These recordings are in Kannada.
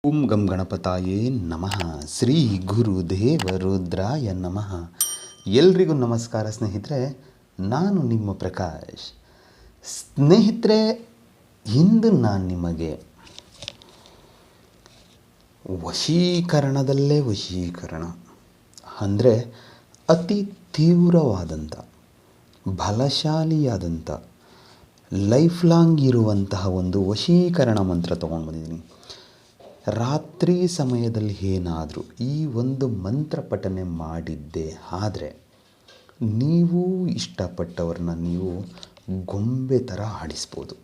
ಓಂ ಗಂ ಗಣಪತಾಯೇ ನಮಃ. ಶ್ರೀ ಗುರುದೇವ ರುದ್ರಾಯ ನಮಃ. ಎಲ್ರಿಗೂ ನಮಸ್ಕಾರ ಸ್ನೇಹಿತರೆ, ನಾನು ನಿಮ್ಮ ಪ್ರಕಾಶ್. ಸ್ನೇಹಿತರೆ, ಇಂದು ನಾನು ನಿಮಗೆ ವಶೀಕರಣದಲ್ಲೇ ವಶೀಕರಣ ಅಂದರೆ ಅತಿ ತೀವ್ರವಾದಂಥ, ಬಲಶಾಲಿಯಾದಂಥ, ಲೈಫ್ ಲಾಂಗ್ ಇರುವಂತಹ ಒಂದು ವಶೀಕರಣ ಮಂತ್ರ ತೊಗೊಂಡು ಬಂದಿದ್ದೀನಿ. ರಾತ್ರಿ ಸಮಯದಲ್ಲಿ ಏನಾದರೂ ಈ ಒಂದು ಮಂತ್ರ ಪಠನೆ ಮಾಡಿದ್ದೆ ಆದರೆ ನೀವು ಇಷ್ಟಪಟ್ಟವ್ರನ್ನ ನೀವು ಗೊಂಬೆ ಥರ ಆಡಿಸ್ಬೋದು.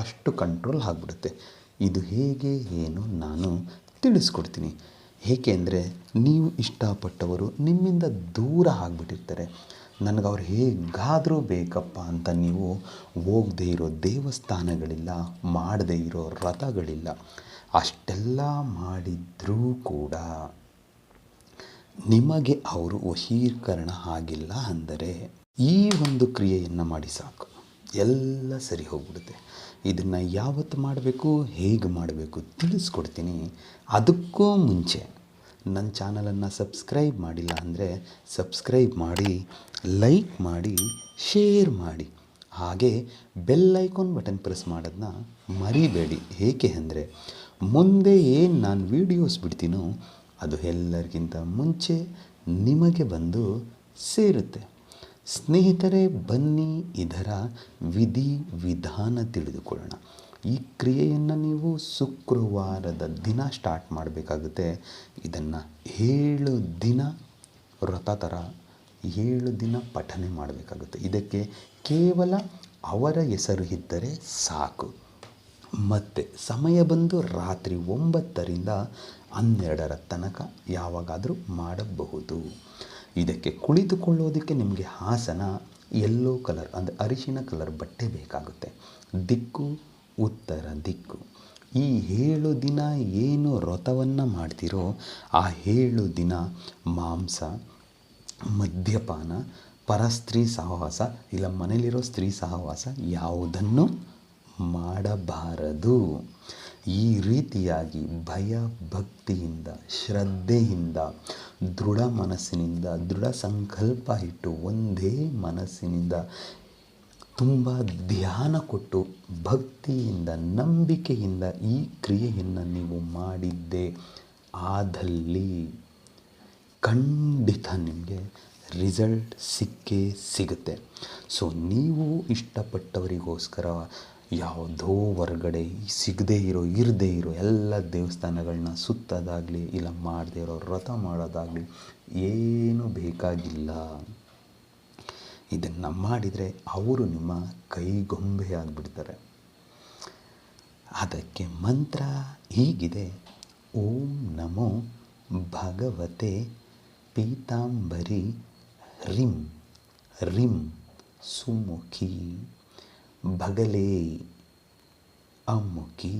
ಅಷ್ಟು ಕಂಟ್ರೋಲ್ ಆಗಿಬಿಡುತ್ತೆ. ಇದು ಹೇಗೆ ಏನು ನಾನು ತಿಳಿಸ್ಕೊಡ್ತೀನಿ. ಏಕೆಂದರೆ ನೀವು ಇಷ್ಟಪಟ್ಟವರು ನಿಮ್ಮಿಂದ ದೂರ ಆಗಿಬಿಟ್ಟಿರ್ತಾರೆ. ನನಗೆ ಅವ್ರು ಹೇಗಾದರೂ ಬೇಕಪ್ಪ ಅಂತ ನೀವು ಹೋಗದೇ ಇರೋ ದೇವಸ್ಥಾನಗಳಿಲ್ಲ, ಮಾಡದೇ ಇರೋ ವ್ರತಗಳಿಲ್ಲ. ಅಷ್ಟೆಲ್ಲ ಮಾಡಿದ್ರೂ ಕೂಡ ನಿಮಗೆ ಅವರು ವಶೀಕರಣ ಆಗಿಲ್ಲ ಅಂದರೆ ಈ ಒಂದು ಕ್ರಿಯೆಯನ್ನು ಮಾಡಿ ಸಾಕು, ಎಲ್ಲ ಸರಿ ಹೋಗ್ಬಿಡುತ್ತೆ. ಇದನ್ನು ಯಾವತ್ತು ಮಾಡಬೇಕು, ಹೇಗೆ ಮಾಡಬೇಕು ತಿಳಿಸ್ಕೊಡ್ತೀನಿ. ಅದಕ್ಕೂ ಮುಂಚೆ ನನ್ನ ಚಾನಲನ್ನು ಸಬ್ಸ್ಕ್ರೈಬ್ ಮಾಡಿಲ್ಲ ಅಂದರೆ ಸಬ್ಸ್ಕ್ರೈಬ್ ಮಾಡಿ, ಲೈಕ್ ಮಾಡಿ, ಶೇರ್ ಮಾಡಿ, ಹಾಗೆ ಬೆಲ್ ಐಕಾನ್ ಬಟನ್ ಪ್ರೆಸ್ ಮಾಡೋದನ್ನ ಮರಿಬೇಡಿ. ಏಕೆ ಅಂದರೆ ಮುಂದೆ ಏನು ನಾನು ವೀಡಿಯೋಸ್ ಬಿಡ್ತೀನೋ ಅದು ಎಲ್ಲರಿಗಿಂತ ಮುಂಚೆ ನಿಮಗೆ ಬಂದು ಸೇರುತ್ತೆ. ಸ್ನೇಹಿತರೆ, ಬನ್ನಿ ಇದರ ವಿಧಿ ವಿಧಾನ ತಿಳಿದುಕೊಳ್ಳೋಣ. ಈ ಕ್ರಿಯೆಯನ್ನು ನೀವು ಶುಕ್ರವಾರದ ದಿನ ಸ್ಟಾರ್ಟ್ ಮಾಡಬೇಕಾಗುತ್ತೆ. ಇದನ್ನು 7 ದಿನ ವ್ರತ ಥರ 7 ದಿನ ಪಠನೆ ಮಾಡಬೇಕಾಗುತ್ತೆ. ಇದಕ್ಕೆ ಕೇವಲ ಅವರ ಹೆಸರು ಇದ್ದರೆ ಸಾಕು. ಮತ್ತು ಸಮಯ ಬಂದು ರಾತ್ರಿ 9ರಿಂದ 12 ತನಕ ಯಾವಾಗಾದರೂ ಮಾಡಬಹುದು. ಇದಕ್ಕೆ ಕುಳಿತುಕೊಳ್ಳೋದಕ್ಕೆ ನಿಮಗೆ ಆಸನ ಯೆಲ್ಲೋ ಕಲರ್ ಅಂದರೆ ಅರಿಶಿನ ಕಲರ್ ಬಟ್ಟೆ ಬೇಕಾಗುತ್ತೆ. ದಿಕ್ಕು ಉತ್ತರ ದಿಕ್ಕು. ಈ 7 ದಿನ ಏನು ವ್ರತವನ್ನು ಮಾಡ್ತೀರೋ ಆ 7 ದಿನ ಮಾಂಸ, ಮದ್ಯಪಾನ, ಪರಸ್ತ್ರೀ ಸಹವಾಸ ಇಲ್ಲ ಮನೇಲಿರೋ ಸ್ತ್ರೀ ಸಹವಾಸ ಯಾವುದನ್ನು ಮಾಡಬಾರದು. ಈ ರೀತಿಯಾಗಿ ಭಯ ಭಕ್ತಿಯಿಂದ, ಶ್ರದ್ಧೆಯಿಂದ, ದೃಢ ಮನಸ್ಸಿನಿಂದ, ದೃಢ ಸಂಕಲ್ಪ ಇಟ್ಟು ಒಂದೇ ಮನಸ್ಸಿನಿಂದ ತುಂಬ ಧ್ಯಾನ ಕೊಟ್ಟು ಭಕ್ತಿಯಿಂದ, ನಂಬಿಕೆಯಿಂದ ಈ ಕ್ರಿಯೆಯನ್ನು ನೀವು ಮಾಡಿದ್ದೇ ಆದಲ್ಲಿ ಖಂಡಿತ ನಿಮಗೆ ರಿಸಲ್ಟ್ ಸಿಕ್ಕೇ ಸಿಗುತ್ತೆ. ಸೊ ನೀವು ಇಷ್ಟಪಟ್ಟವರಿಗೋಸ್ಕರ ಯಾವುದೋ ಹೊರಗಡೆ ಸಿಗದೇ ಇರದೇ ಇರೋ ಎಲ್ಲ ದೇವಸ್ಥಾನಗಳನ್ನ ಸುತ್ತೋದಾಗಲಿ ಇಲ್ಲ ಮಾಡದೇ ಇರೋ ವ್ರತ ಮಾಡೋದಾಗಲಿ ಏನೂ ಬೇಕಾಗಿಲ್ಲ. ಇದನ್ನು ಮಾಡಿದರೆ ಅವರು ನಿಮ್ಮ ಕೈಗೊಂಬೆ ಆಗಿಬಿಡ್ತಾರೆ. ಅದಕ್ಕೆ ಮಂತ್ರ ಹೀಗಿದೆ: ಓಂ ನಮೋ ಭಗವತೆ ಪೀತಾಂಬರಿ ರಿಂ ರಿಂ ಸುಮುಖಿ ಭಗಲೇ ಅಮ್ಮುಖಿ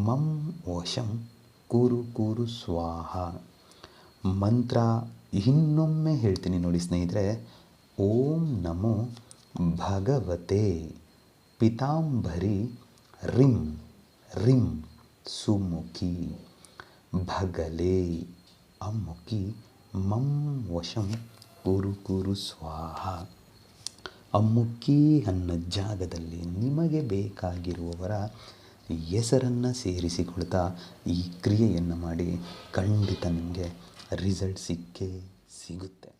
ಮಂ ವಶಂ ಕುರು ಕುರು ಸ್ವಾಹ. ಮಂತ್ರ ಇನ್ನೊಮ್ಮೆ ಹೇಳ್ತೀನಿ ನೋಡಿ ಸ್ನೇಹಿತರೆ. ಓಂ ನಮೋ ಭಗವತೆ ಪೀತಾಂಬರಿ ರಿಂ ರಿಂ ಸುಮುಖಿ ಭಗಲೇ ಅಮ್ಮುಖಿ ಮಂ ವಶಂ ಕುರು ಕುರು ಸ್ವಾಹ. ಅಮ್ಮುಕ್ಕಿ ಅನ್ನೋ ಜಾಗದಲ್ಲಿ ನಿಮಗೆ ಬೇಕಾಗಿರುವವರ ಹೆಸರನ್ನು ಸೇರಿಸಿಕೊಳ್ತಾ ಈ ಕ್ರಿಯೆಯನ್ನು ಮಾಡಿ ಖಂಡಿತ ನಿಮಗೆ ರಿಸಲ್ಟ್ ಸಿಕ್ಕೇ ಸಿಗುತ್ತೆ.